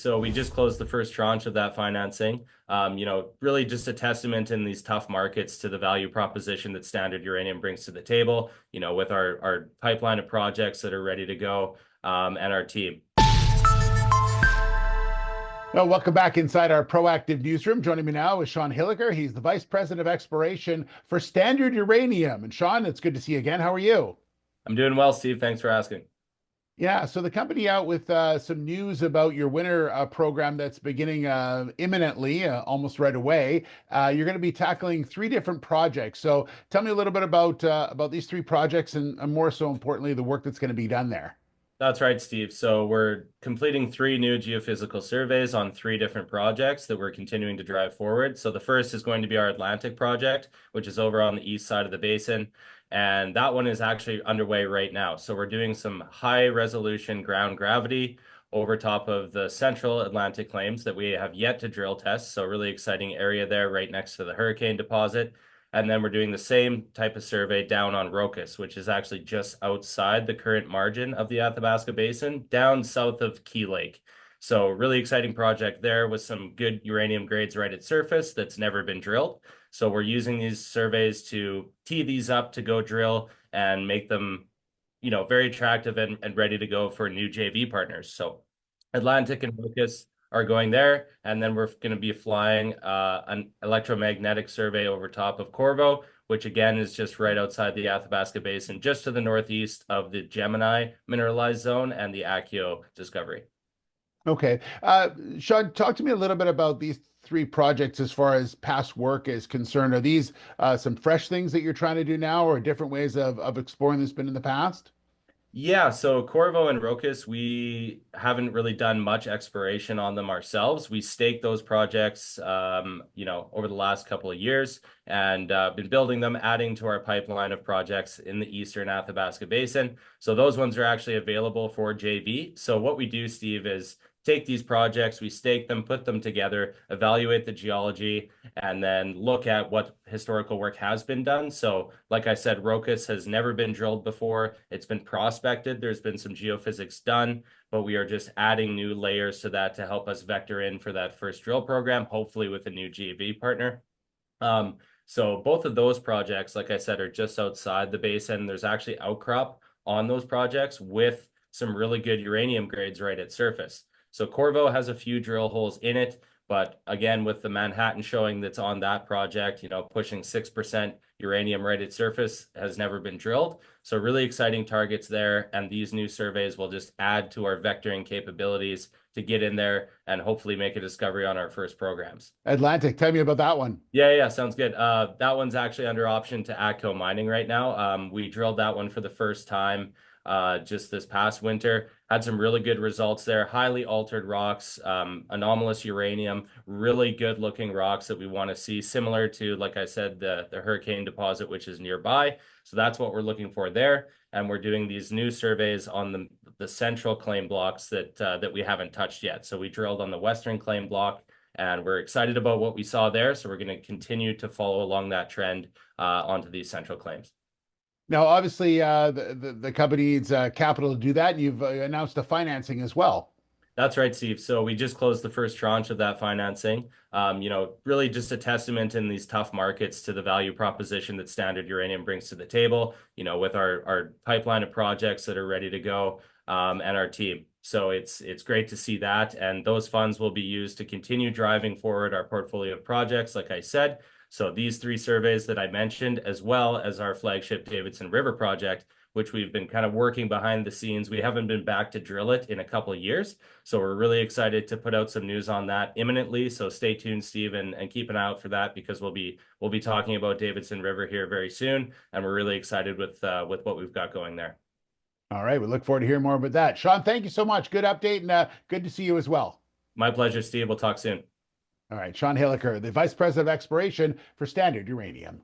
So we just closed the first tranche of that financing. Really just a testament in these tough markets to the value proposition that Standard Uranium brings to the table, with our pipeline of projects that are ready to go, and our team. Well, welcome back inside our proactive newsroom. Joining me now is Sean Hilliker. He's the Vice President of Exploration for Standard Uranium. And Sean, it's good to see you again. How are you? I'm doing well, Steve. Thanks for asking. Yeah, so the company out with some news about your winter program that's beginning imminently, almost right away. You're going to be tackling three different projects. So tell me a little bit about these three projects and more so importantly, the work that's going to be done there. That's right, Steve. So we're completing three new geophysical surveys on three different projects that we're continuing to drive forward. So the first is going to be our Atlantic project, which is over on the east side of the basin. And that one is actually underway right now. So we're doing some high resolution ground gravity over top of the central Atlantic claims that we have yet to drill test. So really exciting area there right next to the Hurricane deposit. And then we're doing the same type of survey down on Rocus, which is actually just outside the current margin of the Athabasca Basin, down south of Key Lake. So really exciting project there with some good uranium grades right at surface that's never been drilled. So we're using these surveys to tee these up to go drill and make them, very attractive and ready to go for new JV partners. So Atlantic and Rocus are going there, and then we're going to be flying an electromagnetic survey over top of Corvo, which again is just right outside the Athabasca Basin, just to the northeast of the Gemini mineralized zone and the Akio discovery. Okay. Sean, talk to me a little bit about these three projects as far as past work is concerned. Are these some fresh things that you're trying to do now or different ways of exploring this been in the past? Yeah, so Corvo and Rocus, we haven't really done much exploration on them ourselves. We staked those projects, over the last couple of years and been building them, adding to our pipeline of projects in the Eastern Athabasca Basin. So those ones are actually available for JV. So what we do, Steve, is take these projects, we stake them, put them together, evaluate the geology, and then look at what historical work has been done. So like I said, Rocus has never been drilled before. It's been prospected. There's been some geophysics done, but we are just adding new layers to that to help us vector in for that first drill program, hopefully with a new JV partner. So both of those projects, like I said, are just outside the basin. There's actually outcrop on those projects with some really good uranium grades right at surface. So Corvo has a few drill holes in it, but again, with the Manhattan showing that's on that project, pushing 6% uranium right at surface has never been drilled. So really exciting targets there. And these new surveys will just add to our vectoring capabilities to get in there and hopefully make a discovery on our first programs. Atlantic, tell me about that one. Yeah, sounds good. That one's actually under option to ATCO Mining right now. We drilled that one for the first time just this past winter. Had some really good results there. Highly altered rocks, anomalous uranium, really good looking rocks that we want to see, similar to, like I said, the Hurricane deposit, which is nearby. So that's what we're looking for there. And we're doing these new surveys on the central claim blocks that we haven't touched yet. So we drilled on the western claim block, and we're excited about what we saw there. So we're going to continue to follow along that trend onto these central claims. Now, obviously, the company needs capital to do that, and you've announced the financing as well. That's right, Steve. So we just closed the first tranche of that financing. Really just a testament in these tough markets to the value proposition that Standard Uranium brings to the table, with our pipeline of projects that are ready to go, and our team. So it's great to see that. And those funds will be used to continue driving forward our portfolio of projects, like I said. So these three surveys that I mentioned, as well as our flagship Davidson River project, which we've been kind of working behind the scenes. We haven't been back to drill it in a couple of years. So we're really excited to put out some news on that imminently. So stay tuned, Steve, and keep an eye out for that, because we'll be talking about Davidson River here very soon. And we're really excited with what we've got going there. All right. We look forward to hearing more about that. Sean, thank you so much. Good update, and good to see you as well. My pleasure, Steve. We'll talk soon. All right. Sean Hilliker, the Vice President of Exploration for Standard Uranium.